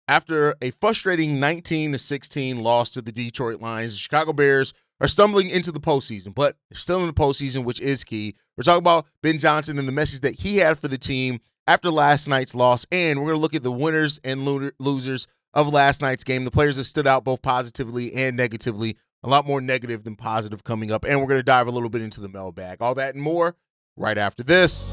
After a frustrating 19-16 loss to the Detroit Lions, the Chicago Bears are stumbling into the postseason, but they're still in the postseason, which is key. We're talking about Ben Johnson and the message that he had for the team after last night's loss, and we're going to look at the winners and losers of last night's game, the players that stood out both positively and negatively, a lot more negative than positive coming up, and we're going to dive a little bit into the mailbag. All that and more right after this.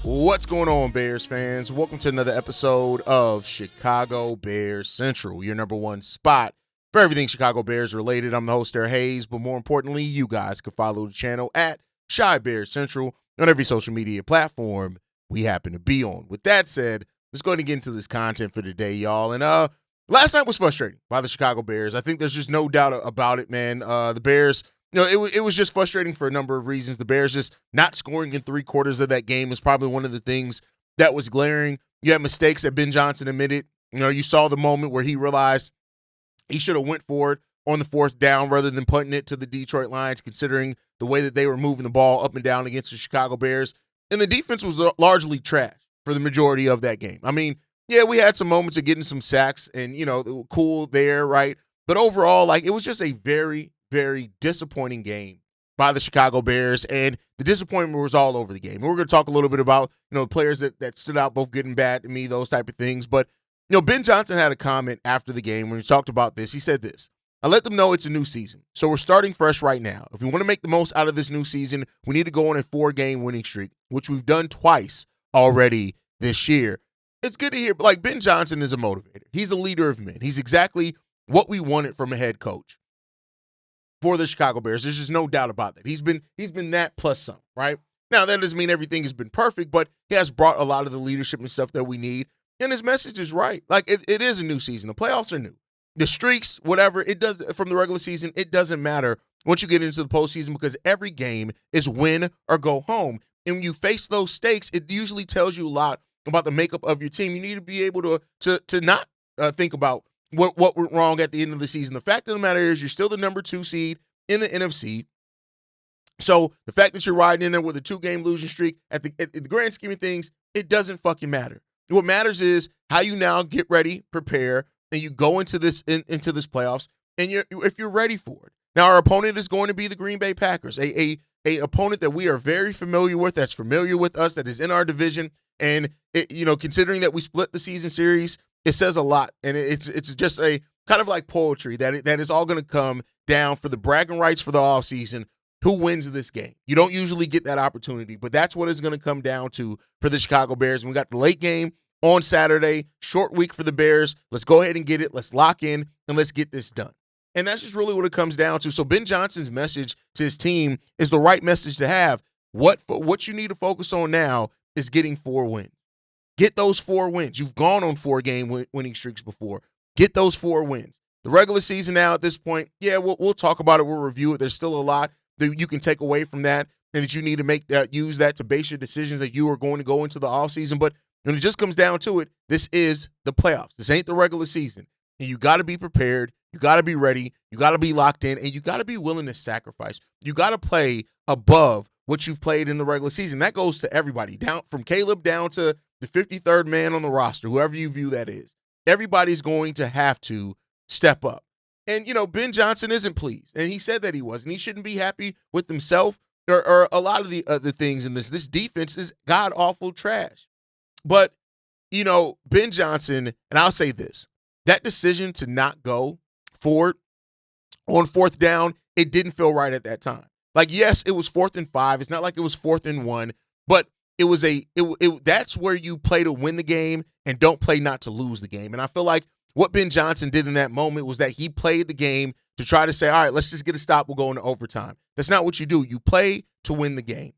What's going on, Bears fans? Welcome to another episode of Chicago Bears Central, your number one spot for everything Chicago Bears related. I'm the host there, Haize, but more importantly, you guys can follow the channel at Chi Bears Central on every social media platform we happen to be on. With that said, let's go ahead and get into this content for today, y'all. And last night was frustrating by the Chicago Bears. I think there's just no doubt about it, man. The Bears, it was just frustrating for a number of reasons. The Bears just not scoring in 3/4 of that game was probably one of the things that was glaring. You had mistakes that Ben Johnson admitted. You saw the moment where he realized he should have went for it on the fourth down rather than punting it to the Detroit Lions, considering the way that they were moving the ball up and down against the Chicago Bears. And the defense was largely trash for the majority of that game. I mean, yeah, we had some moments of getting some sacks and, cool there, right? But overall, it was just a very, very disappointing game by the Chicago Bears, and the disappointment was all over the game. And we're going to talk a little bit about, the players that stood out, both good and bad to me, those type of things. But, Ben Johnson had a comment after the game when he talked about this. He said this: "I let them know it's a new season, so we're starting fresh right now. If we want to make the most out of this new season, we need to go on a 4-game winning streak, which we've done twice already this year." It's good to hear, but Ben Johnson is a motivator. He's a leader of men. He's exactly what we wanted from a head coach for the Chicago Bears. There's just no doubt about that. He's been that plus some, right? Now, that doesn't mean everything has been perfect, but he has brought a lot of the leadership and stuff that we need, and his message is right. It is a new season. The playoffs are new. The streaks, whatever, it does from the regular season, it doesn't matter once you get into the postseason, because every game is win or go home. And when you face those stakes, it usually tells you a lot about the makeup of your team. You need to be able to not think about what went wrong at the end of the season. The fact of the matter is you're still the number 2 seed in the NFC. So the fact that you're riding in there with a 2-game losing streak, at the grand scheme of things, it doesn't fucking matter. What matters is how you now get ready, prepare, and you go into this playoffs, and if you're ready for it. Now, our opponent is going to be the Green Bay Packers, a opponent that we are very familiar with, that's familiar with us, that is in our division, and considering that we split the season series, it says a lot, and it's just a kind of like poetry that is all going to come down for the bragging rights for the offseason. Who wins this game? You don't usually get that opportunity, but that's what it's going to come down to for the Chicago Bears. And we got the late game on Saturday, short week for the Bears. Let's go ahead and get it. Let's lock in, and let's get this done. And that's just really what it comes down to. So Ben Johnson's message to his team is the right message to have. What you need to focus on now is getting 4 wins. Get those 4 wins. You've gone on 4-game winning streaks before. Get those 4 wins. The regular season now at this point, yeah, we'll talk about it. We'll review it. There's still a lot that you can take away from that, and that you need to use that to base your decisions that you are going to go into the offseason. But when it just comes down to it, this is the playoffs. This ain't the regular season. And you got to be prepared. You got to be ready. You got to be locked in, and you got to be willing to sacrifice. You got to play above what you've played in the regular season. That goes to everybody, down from Caleb down to the 53rd man on the roster, whoever you view that is. Everybody's going to have to step up. And, Ben Johnson isn't pleased. And he said that he was. And he shouldn't be happy with himself or a lot of the other things in this. This defense is god-awful trash. But, Ben Johnson, and I'll say this, that decision to not go forward on 4th down, it didn't feel right at that time. Yes, it was 4th and 5. It's not like it was 4th and 1. But it was that's where you play to win the game and don't play not to lose the game. And I feel like what Ben Johnson did in that moment was that he played the game to try to say, all right, let's just get a stop. We'll go into overtime. That's not what you do. You play to win the game.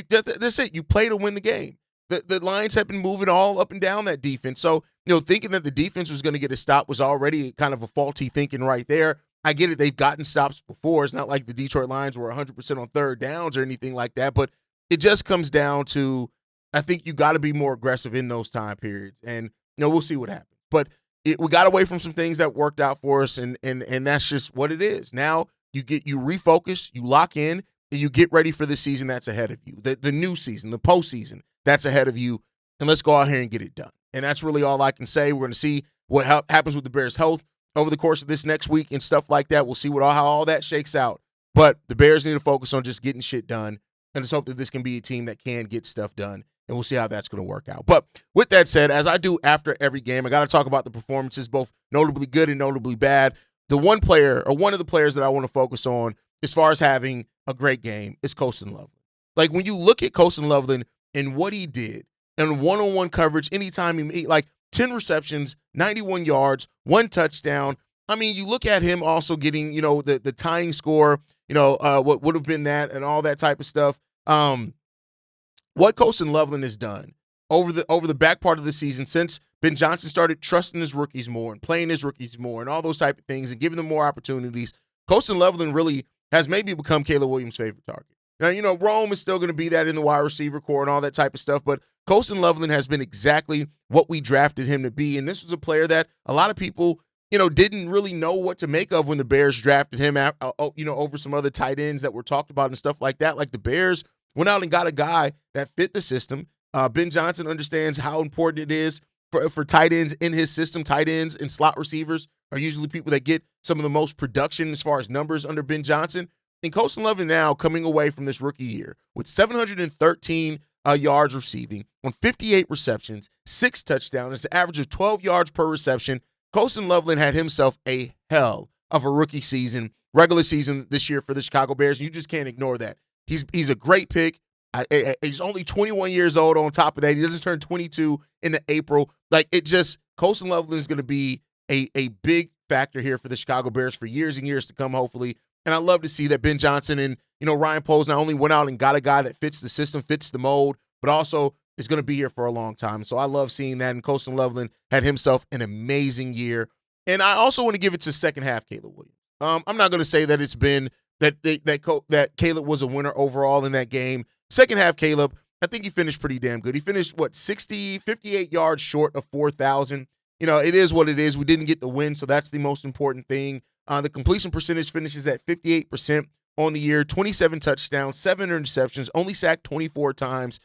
That's it. You play to win the game. the Lions have been moving all up and down that defense. So, thinking that the defense was going to get a stop was already kind of a faulty thinking right there. I get it. They've gotten stops before. It's not like the Detroit Lions were 100% on third downs or anything like that, but it just comes down to, I think you got to be more aggressive in those time periods, and we'll see what happens. But we got away from some things that worked out for us, and that's just what it is. Now you refocus, you lock in, and you get ready for the season that's ahead of you, the new season, the postseason that's ahead of you, and let's go out here and get it done. And that's really all I can say. We're going to see what happens with the Bears' health over the course of this next week and stuff like that. We'll see how all that shakes out. But the Bears need to focus on just getting shit done, and let's hope that this can be a team that can get stuff done, and we'll see how that's going to work out. But with that said, as I do after every game, I got to talk about the performances, both notably good and notably bad. The one player, or one of the players that I want to focus on as far as having a great game, is Colston Loveland. Like, when you look at Colston Loveland and what he did in one-on-one coverage, anytime he made, 10 receptions, 91 yards, 1 touchdown. I mean, you look at him also getting, the tying score, what would have been that and all that type of stuff. What Colston Loveland has done over the back part of the season, since Ben Johnson started trusting his rookies more and playing his rookies more and all those type of things and giving them more opportunities, Colston Loveland really has maybe become Caleb Williams' favorite target. Now, Rome is still going to be that in the wide receiver core and all that type of stuff, but Colston Loveland has been exactly what we drafted him to be, and this was a player that a lot of people, didn't really know what to make of when the Bears drafted him, over some other tight ends that were talked about and stuff like that. Like, the Bears went out and got a guy that fit the system. Ben Johnson understands how important it is for tight ends in his system. Tight ends and slot receivers are usually people that get some of the most production as far as numbers under Ben Johnson. And Colston Loveland now coming away from this rookie year with 713 yards receiving on 58 receptions, 6 touchdowns. It's an average of 12 yards per reception. Colston Loveland had himself a hell of a rookie season, regular season this year for the Chicago Bears. You just can't ignore that. He's a great pick. He's only 21 years old on top of that. He doesn't turn 22 in April. Colston Loveland is going to be a big factor here for the Chicago Bears for years and years to come, hopefully. And I love to see that Ben Johnson and, Ryan Poles not only went out and got a guy that fits the system, fits the mold, but also is going to be here for a long time. So I love seeing that. And Colston Loveland had himself an amazing year. And I also want to give it to second half Caleb Williams. I'm not going to say that it's been that Caleb was a winner overall in that game. Second half Caleb, I think he finished pretty damn good. He finished, 58 yards short of 4,000. It is what it is. We didn't get the win, so that's the most important thing. The completion percentage finishes at 58% on the year, 27 touchdowns, 7 interceptions, only sacked 24 times.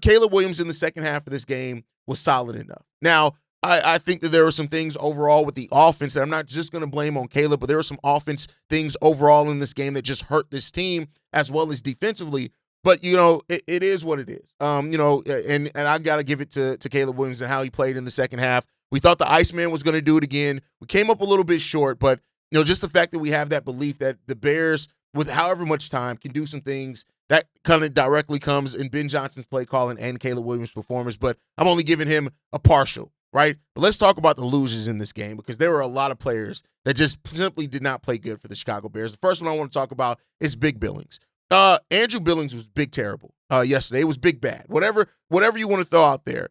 Caleb Williams in the second half of this game was solid enough. Now, I think that there were some things overall with the offense that I'm not just going to blame on Caleb, but there were some offense things overall in this game that just hurt this team as well as defensively. But, it is what it is. And I got to give it to Caleb Williams and how he played in the second half. We thought the Iceman was going to do it again. We came up a little bit short, but, just the fact that we have that belief that the Bears, with however much time, can do some things, that kind of directly comes in Ben Johnson's play calling and Caleb Williams' performance. But I'm only giving him a partial, right? But let's talk about the losers in this game, because there were a lot of players that just simply did not play good for the Chicago Bears. The first one I want to talk about is Big Billings. Andrew Billings was big terrible yesterday. It was big bad. Whatever you want to throw out there.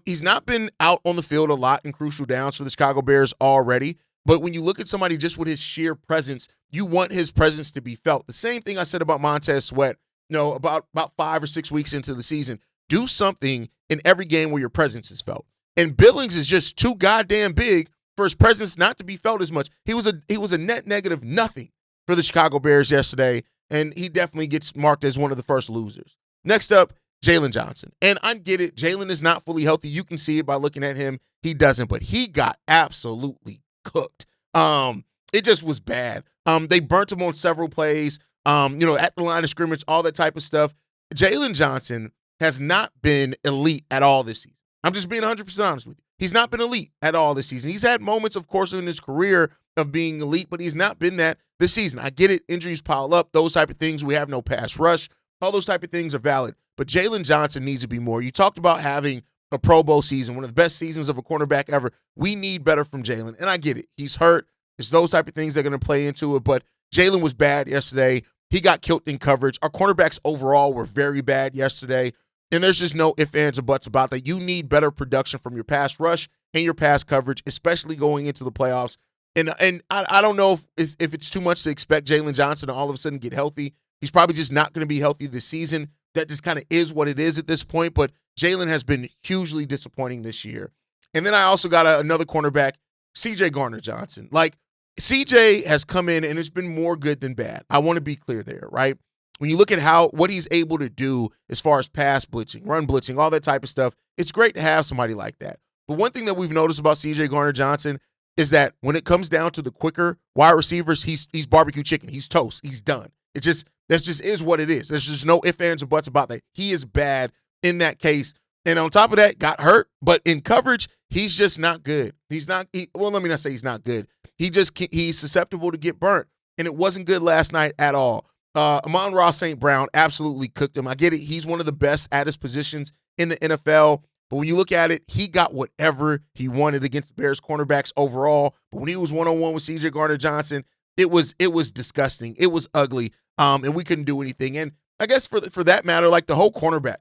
He's not been out on the field a lot in crucial downs for the Chicago Bears already. But when you look at somebody just with his sheer presence, you want his presence to be felt. The same thing I said about Montez Sweat, about 5 or 6 weeks into the season. Do something in every game where your presence is felt. And Billings is just too goddamn big for his presence not to be felt as much. He was a net negative nothing for the Chicago Bears yesterday, and he definitely gets marked as one of the first losers. Next up, Jaylon Johnson. And I get it. Jaylon is not fully healthy. You can see it by looking at him. He doesn't, but he got absolutely cooked. It just was bad. They burnt him on several plays, at the line of scrimmage, all that type of stuff. Jaylon Johnson has not been elite at all this season. I'm just being 100% honest with you. He's not been elite at all this season. He's had moments, of course, in his career of being elite, but he's not been that this season. I get it. Injuries pile up, those type of things. We have no pass rush. All those type of things are valid. But Jaylon Johnson needs to be more. You talked about having a Pro Bowl season, one of the best seasons of a cornerback ever. We need better from Jaylon, and I get it. He's hurt. It's those type of things that are going to play into it, but Jaylon was bad yesterday. He got killed in coverage. Our cornerbacks overall were very bad yesterday, And there's just no ifs, ands, or buts about that. You need better production from your pass rush and your pass coverage, especially going into the playoffs. And I don't know if it's too much to expect Jaylon Johnson to all of a sudden get healthy. He's probably just not going to be healthy this season. That just kind of is what it is at this point. But Jaylon has been hugely disappointing this year. And then I also got another cornerback, CJ Gardner-Johnson. Like, CJ has come in and it's been more good than bad. I want to be clear there, right? When you look at what he's able to do as far as pass blitzing, run blitzing, all that type of stuff, it's great to have somebody like that. But one thing that we've noticed about CJ Gardner-Johnson is that when it comes down to the quicker wide receivers, he's barbecue chicken. He's toast. He's done. That just is what it is. There's just no ifs, ands, or buts about that. He is bad in that case. And on top of that, got hurt. But in coverage, he's just not good. Let me not say he's not good. He's susceptible to get burnt. And it wasn't good last night at all. Amon-Ra St. Brown absolutely cooked him. I get it. He's one of the best at his positions in the NFL. But when you look at it, he got whatever he wanted against the Bears cornerbacks overall. But when he was one-on-one with CJ Gardner-Johnson, it was disgusting. It was ugly. And we couldn't do anything. And I guess for that matter, like the whole cornerback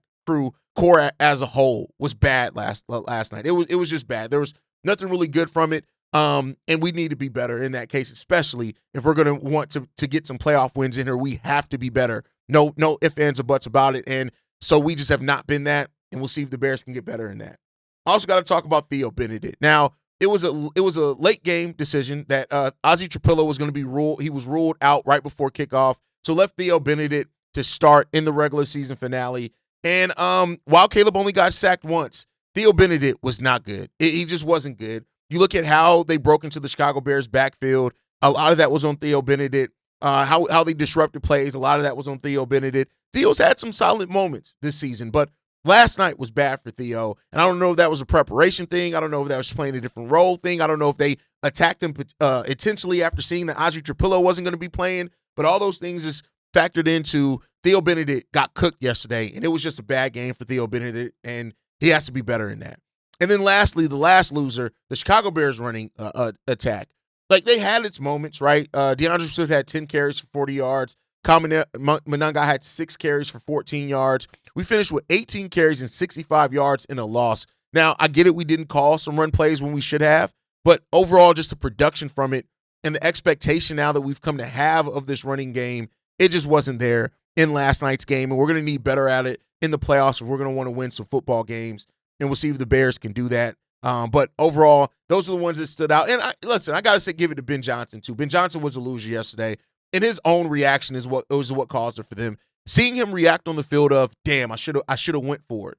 core as a whole was bad last night. It was just bad. There was nothing really good from it. And we need to be better in that case, especially if we're going to want to get some playoff wins in here. We have to be better. No ifs, ands, or buts about it. And so we just have not been that, and we'll see if the Bears can get better in that. I also got to talk about Theo Benedict. Now, it was a late game decision that Ozzie Trapillo was going to be ruled. He was ruled out right before kickoff, so left Theo Benedict to start in the regular season finale. And while Caleb only got sacked once, Theo Benedict was not good. He just wasn't good. You look at how they broke into the Chicago Bears backfield. A lot of that was on Theo Benedict. How they disrupted plays. A lot of that was on Theo Benedict. Theo's had some solid moments this season, but last night was bad for Theo. And I don't know if that was a preparation thing. I don't know if that was playing a different role thing. I don't know if they attacked him intentionally after seeing that Ozzie Trapillo wasn't going to be playing. But all those things just factored into Theo Benedict got cooked yesterday, and it was just a bad game for Theo Benedict, and he has to be better in that. And then lastly, the last loser, the Chicago Bears running attack. Like, they had its moments, right? DeAndre Swift had 10 carries for 40 yards. Mananga had 6 carries for 14 yards. We finished with 18 carries and 65 yards in a loss. Now, I get it. We didn't call some run plays when we should have, but overall, just the production from it and the expectation now that we've come to have of this running game, it just wasn't there in last night's game, and we're going to need better at it in the playoffs if we're going to want to win some football games, and we'll see if the Bears can do that. But overall, those are the ones that stood out. And I got to say, give it to Ben Johnson, too. Ben Johnson was a loser yesterday, and his own reaction was what caused it for them. Seeing him react on the field of, damn, I should have went for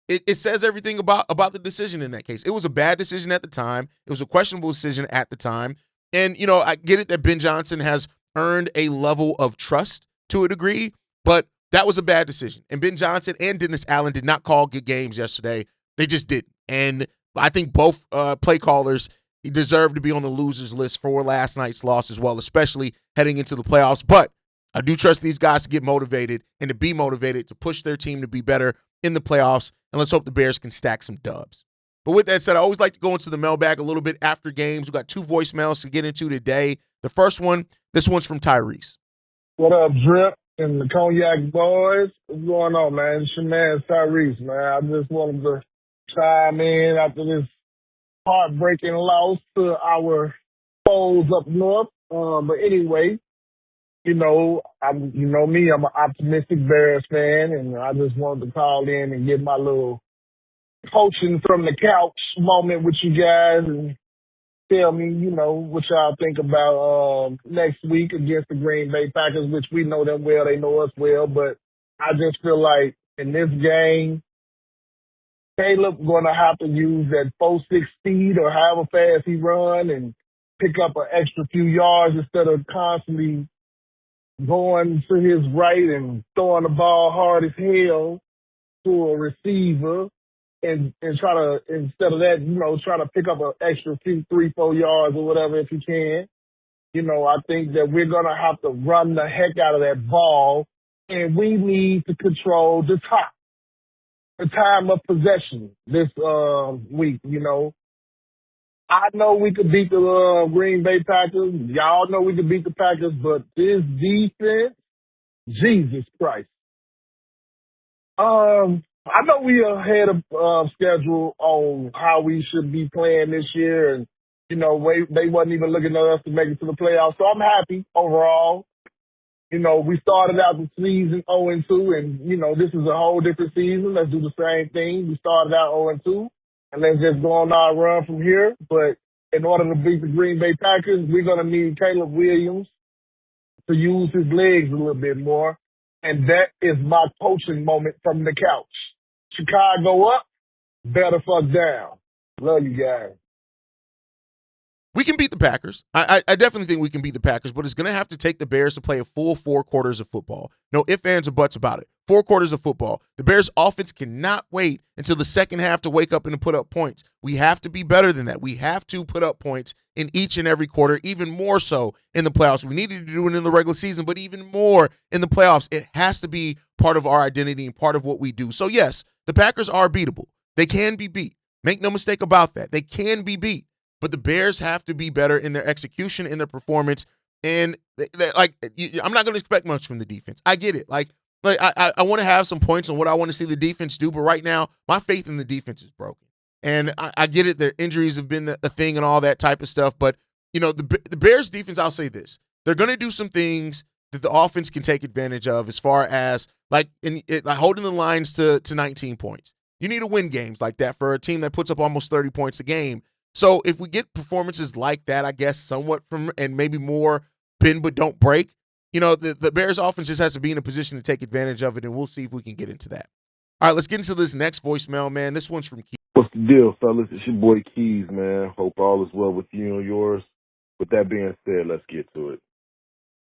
it. It says everything about the decision in that case. It was a bad decision at the time. It was a questionable decision at the time. And, I get it that Ben Johnson has earned a level of trust to a degree, but that was a bad decision. And Ben Johnson and Dennis Allen did not call good games yesterday. They just didn't. And I think both play callers deserve to be on the losers list for last night's loss as well, especially heading into the playoffs. But I do trust these guys to get motivated and to be motivated to push their team to be better in the playoffs. And let's hope the Bears can stack some dubs. But with that said, I always like to go into the mailbag a little bit after games. We've got 2 voicemails to get into today. The first one, this one's from Tyrese. What up, Drip and the Cognac boys? What's going on, man? It's your man, Tyrese, man. I just wanted to chime in after this heartbreaking loss to our foes up north. But anyway, you know me, I'm an optimistic Bears fan, and I just wanted to call in and get my little coaching from the couch moment with you guys and tell me, what y'all think about next week against the Green Bay Packers, which we know them well, they know us well, but I just feel like in this game, Caleb going to have to use that 4.6 speed or however fast he run and pick up an extra few yards instead of constantly going to his right and throwing the ball hard as hell to a receiver and try to, instead of that, try to pick up an extra few 3-4 yards or whatever if you can. I think that we're going to have to run the heck out of that ball, and we need to control the time of possession this week. I know we could beat the Green Bay Packers. Y'all know we could beat the Packers, but this defense, Jesus Christ. I know we are ahead of schedule on how we should be playing this year, and they wasn't even looking at us to make it to the playoffs. So I'm happy overall. We started out the season 0-2, and this is a whole different season. Let's do the same thing. We started out 0-2, and let's just go on our run from here. But in order to beat the Green Bay Packers, we're gonna need Caleb Williams to use his legs a little bit more, and that is my coaching moment from the couch. Chicago up, better fuck down. Love you guys. We can beat the Packers. I definitely think we can beat the Packers, but it's going to have to take the Bears to play a full 4 quarters of football. No ifs, ands, or buts about it. 4 quarters of football. The Bears' offense cannot wait until the second half to wake up and to put up points. We have to be better than that. We have to put up points in each and every quarter, even more so in the playoffs. We needed to do it in the regular season, but even more in the playoffs. It has to be part of our identity and part of what we do. So, yes, the Packers are beatable. They can be beat. Make no mistake about that. They can be beat. But the Bears have to be better in their execution, in their performance, and I'm not going to expect much from the defense. I get it. I want to have some points on what I want to see the defense do, but right now, my faith in the defense is broken. And I get it. Their injuries have been a thing and all that type of stuff, but the Bears defense, I'll say this: they're going to do some things that the offense can take advantage of, as far as holding the lines to 19 points. You need to win games like that for a team that puts up almost 30 points a game. So if we get performances like that, I guess somewhat from, and maybe more bend but don't break, the Bears offense just has to be in a position to take advantage of it, and we'll see if we can get into that. All right, let's get into this next voicemail, man. This one's from Keith. What's the deal, fellas? It's your boy Haize, man. Hope all is well with you and yours. With that being said, let's get to it.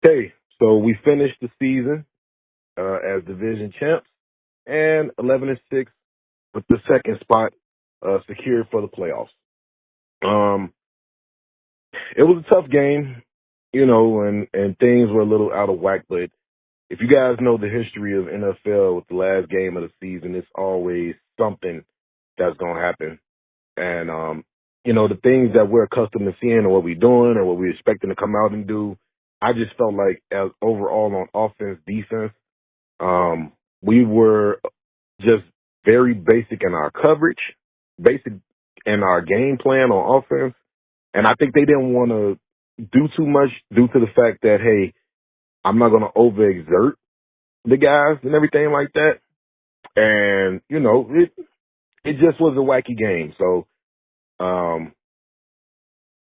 Okay, so we finished the season as division champs, and 11-6 with the second spot secured for the playoffs. It was a tough game, and things were a little out of whack, but if you guys know the history of NFL with the last game of the season, it's always something that's going to happen. And, the things that we're accustomed to seeing or what we're doing or what we're expecting to come out and do, I just felt like as overall on offense, defense, we were just very basic in our coverage, basic in our game plan on offense. And I think they didn't want to do too much due to the fact that, hey, I'm not going to overexert the guys and everything like that. And, it just was a wacky game. So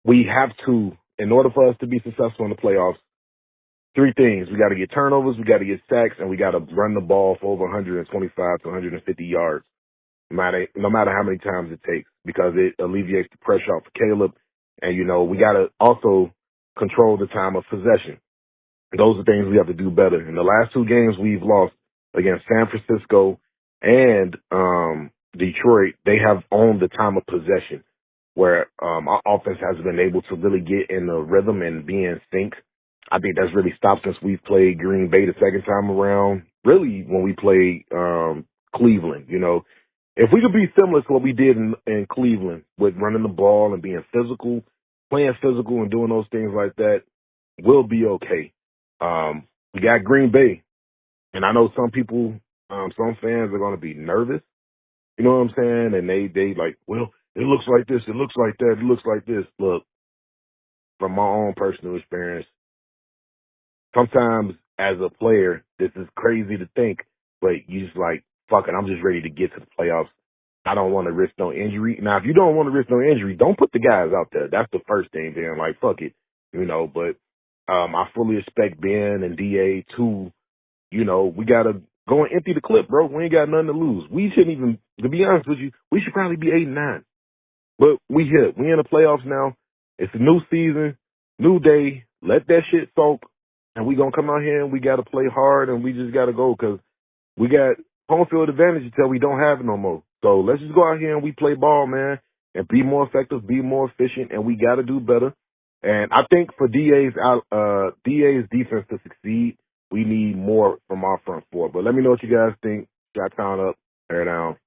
we have to, in order for us to be successful in the playoffs, 3 things. We got to get turnovers, we got to get sacks, and we got to run the ball for over 125 to 150 yards, no matter how many times it takes, because it alleviates the pressure off of Caleb. And, we got to also control the time of possession. Those are things we have to do better. In the last 2 games we've lost against San Francisco and Detroit, they have owned the time of possession, where our offense has been able to really get in the rhythm and be in sync. I think that's really stopped since we've played Green Bay the second time around, really when we played Cleveland. If we could be similar to what we did in Cleveland with running the ball and being physical, playing physical and doing those things like that, we'll be okay. We got Green Bay, and I know some people, some fans are going to be nervous. You know what I'm saying? And they like, well, it looks like this, it looks like that, it looks like this. Look, from my own personal experience, sometimes as a player, this is crazy to think, but you just like, fuck it, I'm just ready to get to the playoffs. I don't want to risk no injury. Now, if you don't want to risk no injury, don't put the guys out there. That's the first thing, being like, fuck it, but I fully expect Ben and DA to, we got to go and empty the clip, bro. We ain't got nothing to lose. We shouldn't even, to be honest with you, we should probably be 8-9. But we here. We in the playoffs now. It's a new season, new day. Let that shit soak. And we going to come out here and we got to play hard and we just got to go because we got home field advantage until we don't have it no more. So let's just go out here and we play ball, man, and be more effective, be more efficient, and we got to do better. And I think for DA's defense to succeed, we need more from our front four. But let me know what you guys think. Shot town up, tear down.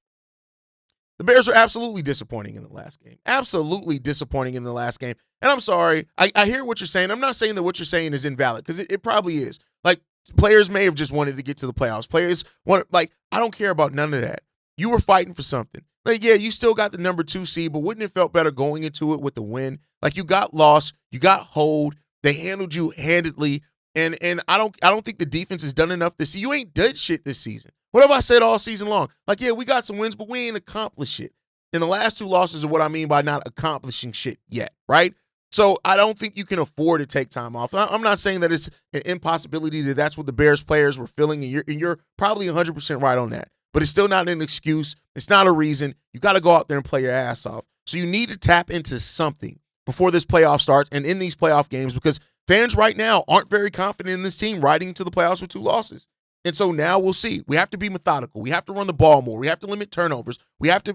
The Bears are absolutely disappointing in the last game. Absolutely disappointing in the last game. And I'm sorry. I hear what you're saying. I'm not saying that what you're saying is invalid, because it probably is. Like, players may have just wanted to get to the playoffs. Players want, I don't care about none of that. You were fighting for something. Like, yeah, you still got the number 2 seed, but wouldn't it felt better going into it with the win? Like, you got lost, you got hold, they handled you handedly, and I don't think the defense has done enough this season. You ain't done shit this season. What have I said all season long? Like, yeah, we got some wins, but we ain't accomplished shit. And the last 2 losses are what I mean by not accomplishing shit yet, right? So I don't think you can afford to take time off. I'm not saying that it's an impossibility that that's what the Bears players were feeling, and you're probably 100% right on that. But it's still not an excuse. It's not a reason. You got to go out there and play your ass off. So you need to tap into something before this playoff starts and in these playoff games, because fans right now aren't very confident in this team riding to the playoffs with 2 losses. And so now we'll see. We have to be methodical. We have to run the ball more. We have to limit turnovers. We have to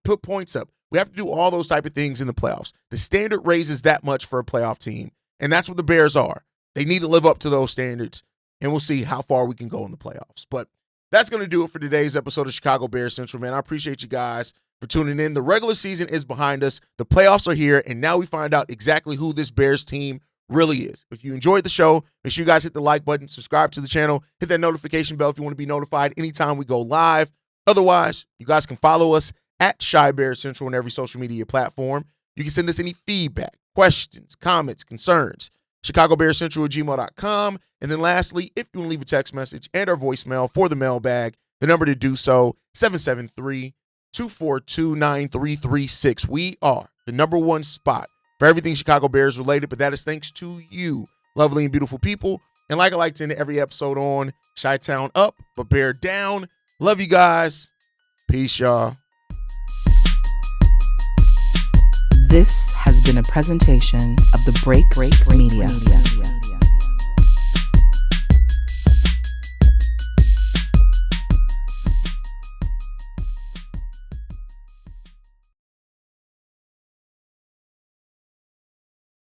put points up. We have to do all those type of things in the playoffs. The standard raises that much for a playoff team, and that's what the Bears are. They need to live up to those standards, and we'll see how far we can go in the playoffs. But that's going to do it for today's episode of Chicago Bears Central, man. I appreciate you guys for tuning in. The regular season is behind us. The playoffs are here, and now we find out exactly who this Bears team really is. If you enjoyed the show, make sure you guys hit the like button, subscribe to the channel, hit that notification bell if you want to be notified anytime we go live. Otherwise, you guys can follow us at Chi Bears Central on every social media platform. You can send us any feedback, questions, comments, concerns, chicagobearcentral@gmail.com. And then lastly, if you want to leave a text message and our voicemail for the mailbag, the number to do so, 773-242-9336. We are the number 1 spot for everything Chicago Bears related, but that is thanks to you, lovely and beautiful people. And like I like to end every episode on, Chi-Town up, but Bear down. Love you guys. Peace, y'all. This has been a presentation of the Break Media.